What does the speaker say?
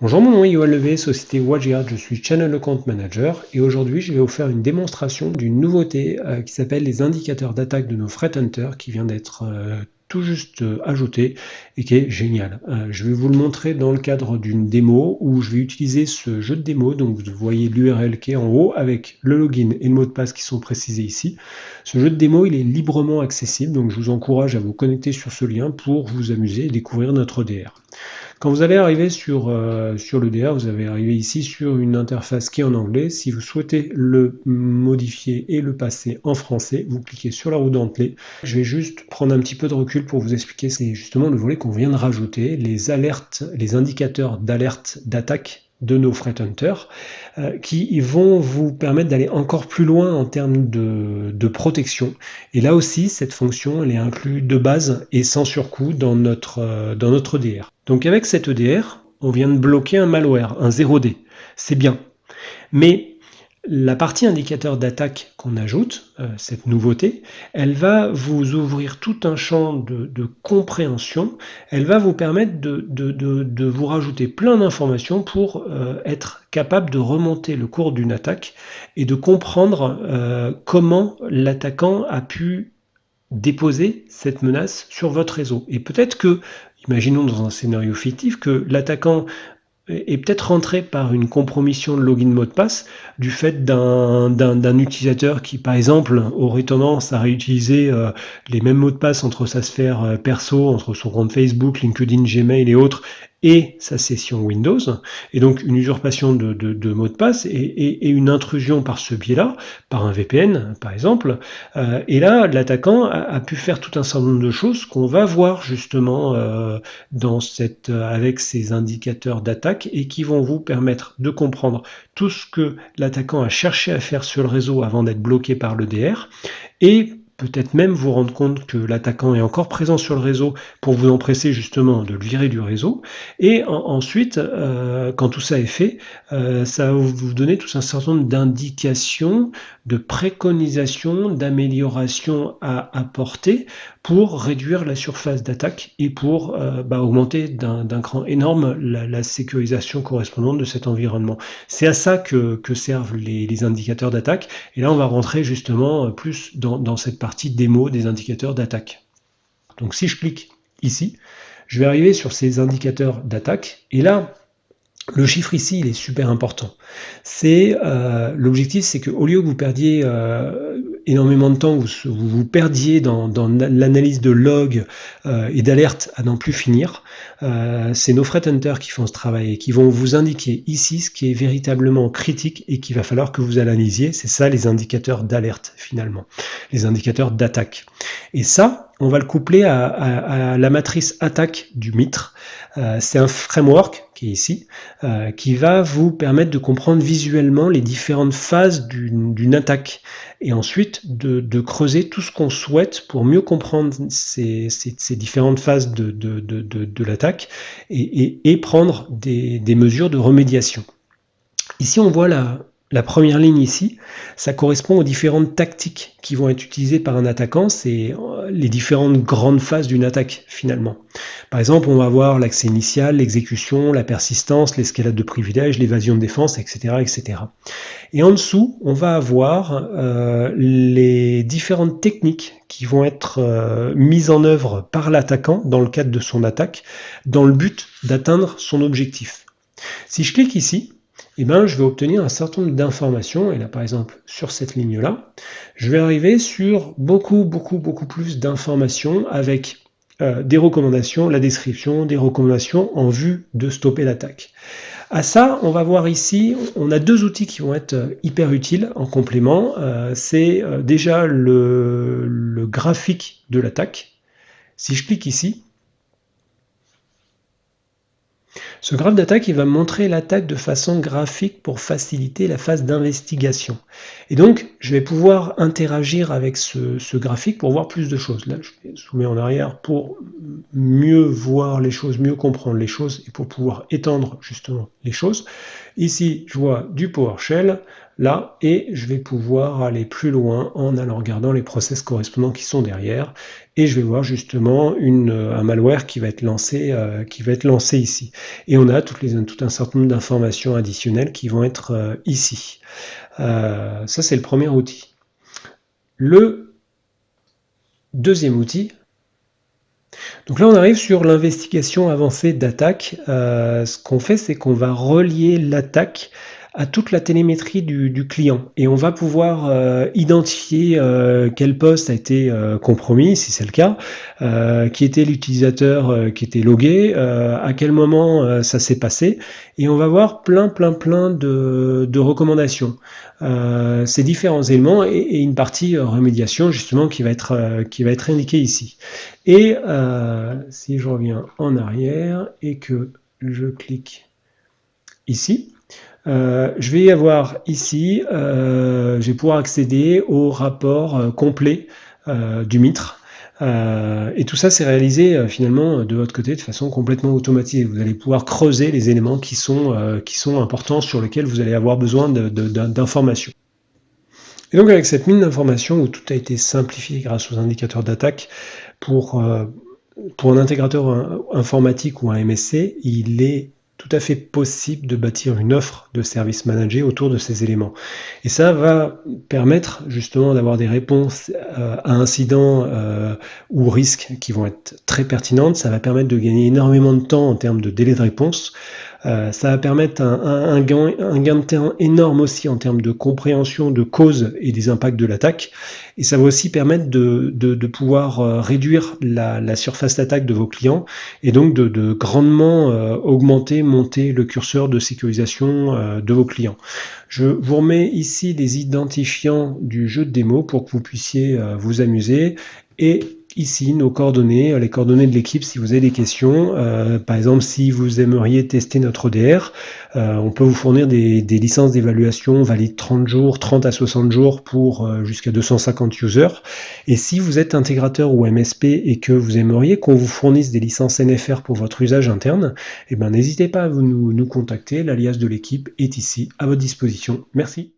Bonjour, mon nom est Yoann Levé, société Wadjihad, je suis Channel Account Manager et aujourd'hui je vais vous faire une démonstration d'une nouveauté qui s'appelle les indicateurs d'attaque de nos Threat Hunter qui vient d'être tout juste ajouté et qui est génial. Je vais vous le montrer dans le cadre d'une démo où je vais utiliser ce jeu de démo, donc vous voyez l'URL qui est en haut avec le login et le mot de passe qui sont précisés ici. Ce jeu de démo il est librement accessible, donc je vous encourage à vous connecter sur ce lien pour vous amuser et découvrir notre DR. Quand vous allez arriver sur le DR, vous allez arriver ici sur une interface qui est en anglais. Si vous souhaitez le modifier et le passer en français, vous cliquez sur la roue dentelée. Je vais juste prendre un petit peu de recul pour vous expliquer. C'est justement le volet qu'on vient de rajouter, les alertes, les indicateurs d'alerte d'attaque de nos Threat Hunter qui vont vous permettre d'aller encore plus loin en termes de protection. Et là aussi, cette fonction elle est inclue de base et sans surcoût dans notre DR. Donc avec cette EDR, on vient de bloquer un malware, un 0D. C'est bien. Mais la partie indicateur d'attaque qu'on ajoute, cette nouveauté, elle va vous ouvrir tout un champ de compréhension. Elle va vous permettre de vous rajouter plein d'informations pour être capable de remonter le cours d'une attaque et de comprendre comment l'attaquant a pu déposer cette menace sur votre réseau. Et peut-être que, imaginons dans un scénario fictif, que l'attaquant est peut-être rentré par une compromission de login mot de passe du fait d'un utilisateur qui, par exemple, aurait tendance à réutiliser les mêmes mots de passe entre sa sphère perso, entre son compte Facebook, LinkedIn, Gmail et autres, et sa session Windows, et donc une usurpation de mots de passe et une intrusion par ce biais-là, par un VPN par exemple, et là l'attaquant a pu faire tout un certain nombre de choses qu'on va voir justement avec ces indicateurs d'attaque et qui vont vous permettre de comprendre tout ce que l'attaquant a cherché à faire sur le réseau avant d'être bloqué par l'EDR et peut-être même vous rendre compte que l'attaquant est encore présent sur le réseau pour vous empresser justement de le virer du réseau. Et ensuite, quand tout ça est fait, ça va vous donner tout un certain nombre d'indications, de préconisations, d'améliorations à apporter pour réduire la surface d'attaque et pour augmenter d'un cran énorme la sécurisation correspondante de cet environnement. C'est à ça que servent les indicateurs d'attaque. Et là, on va rentrer justement plus dans cette partie démo des indicateurs d'attaque. Donc si je clique ici, je vais arriver sur ces indicateurs d'attaque. Et là, le chiffre ici, il est super important. L'objectif, c'est qu'au lieu que vous perdiez énormément de temps, vous perdiez dans l'analyse de logs et d'alertes à n'en plus finir, c'est nos Threat Hunters qui font ce travail et qui vont vous indiquer ici ce qui est véritablement critique et qu'il va falloir que vous analysiez. C'est ça les indicateurs d'alerte finalement, les indicateurs d'attaque. Et ça, on va le coupler à la matrice attaque du MITRE. C'est un framework qui est ici, qui va vous permettre de comprendre visuellement les différentes phases d'une attaque et ensuite de creuser tout ce qu'on souhaite pour mieux comprendre ces différentes phases de l'attaque et prendre des mesures de remédiation. Ici, on voit la première ligne ici, ça correspond aux différentes tactiques qui vont être utilisées par un attaquant, c'est les différentes grandes phases d'une attaque finalement. Par exemple, on va avoir l'accès initial, l'exécution, la persistance, l'escalade de privilèges, l'évasion de défense, etc., etc. Et en dessous, on va avoir les différentes techniques qui vont être mises en œuvre par l'attaquant dans le cadre de son attaque, dans le but d'atteindre son objectif. Si je clique ici, je vais obtenir un certain nombre d'informations, et là par exemple sur cette ligne-là, je vais arriver sur beaucoup plus d'informations avec des recommandations, la description, des recommandations en vue de stopper l'attaque. À ça, on va voir ici, on a deux outils qui vont être hyper utiles en complément. C'est déjà le graphique de l'attaque. Si je clique ici, ce graphe d'attaque, il va montrer l'attaque de façon graphique pour faciliter la phase d'investigation. Et donc, je vais pouvoir interagir avec ce graphique pour voir plus de choses. Là, je vais zoomer en arrière pour mieux voir les choses, mieux comprendre les choses et pour pouvoir étendre justement les choses. Ici, je vois du PowerShell, là, et je vais pouvoir aller plus loin en allant regardant les process correspondants qui sont derrière, et je vais voir justement un malware qui va être lancé ici. Et on a tout un certain nombre d'informations additionnelles qui vont être ici. Ça, c'est le premier outil. Le deuxième outil, donc là on arrive sur l'investigation avancée d'attaque. Ce qu'on fait, c'est qu'on va relier l'attaque à toute la télémétrie du client, et on va pouvoir identifier quel poste a été compromis, si c'est le cas, qui était l'utilisateur qui était logué, à quel moment ça s'est passé, et on va voir plein de recommandations. Ces différents éléments et une partie remédiation justement qui va être indiquée ici. Et si je reviens en arrière et que je clique ici, je vais avoir ici, je vais pouvoir accéder au rapport complet du Mitre. Et tout ça, c'est réalisé finalement de votre côté de façon complètement automatisée. Vous allez pouvoir creuser les éléments qui sont importants, sur lesquels vous allez avoir besoin d'informations. Et donc avec cette mine d'informations où tout a été simplifié grâce aux indicateurs d'attaque, pour un intégrateur informatique ou un MSC, il est tout à fait possible de bâtir une offre de service managé autour de ces éléments. Et ça va permettre justement d'avoir des réponses à incidents ou risques qui vont être très pertinentes. Ça va permettre de gagner énormément de temps en termes de délai de réponse. Ça va permettre un gain de terrain énorme aussi en termes de compréhension de causes et des impacts de l'attaque. Et ça va aussi permettre de pouvoir réduire la surface d'attaque de vos clients, et donc de grandement monter le curseur de sécurisation de vos clients. Je vous remets ici les identifiants du jeu de démo pour que vous puissiez vous amuser, et ici nos coordonnées, les coordonnées de l'équipe si vous avez des questions. Par exemple, si vous aimeriez tester notre ODR, on peut vous fournir des licences d'évaluation valides 30 jours, 30 à 60 jours pour jusqu'à 250 users. Et si vous êtes intégrateur ou MSP et que vous aimeriez qu'on vous fournisse des licences NFR pour votre usage interne, eh ben, n'hésitez pas à nous contacter. L'alias de l'équipe est ici à votre disposition. Merci.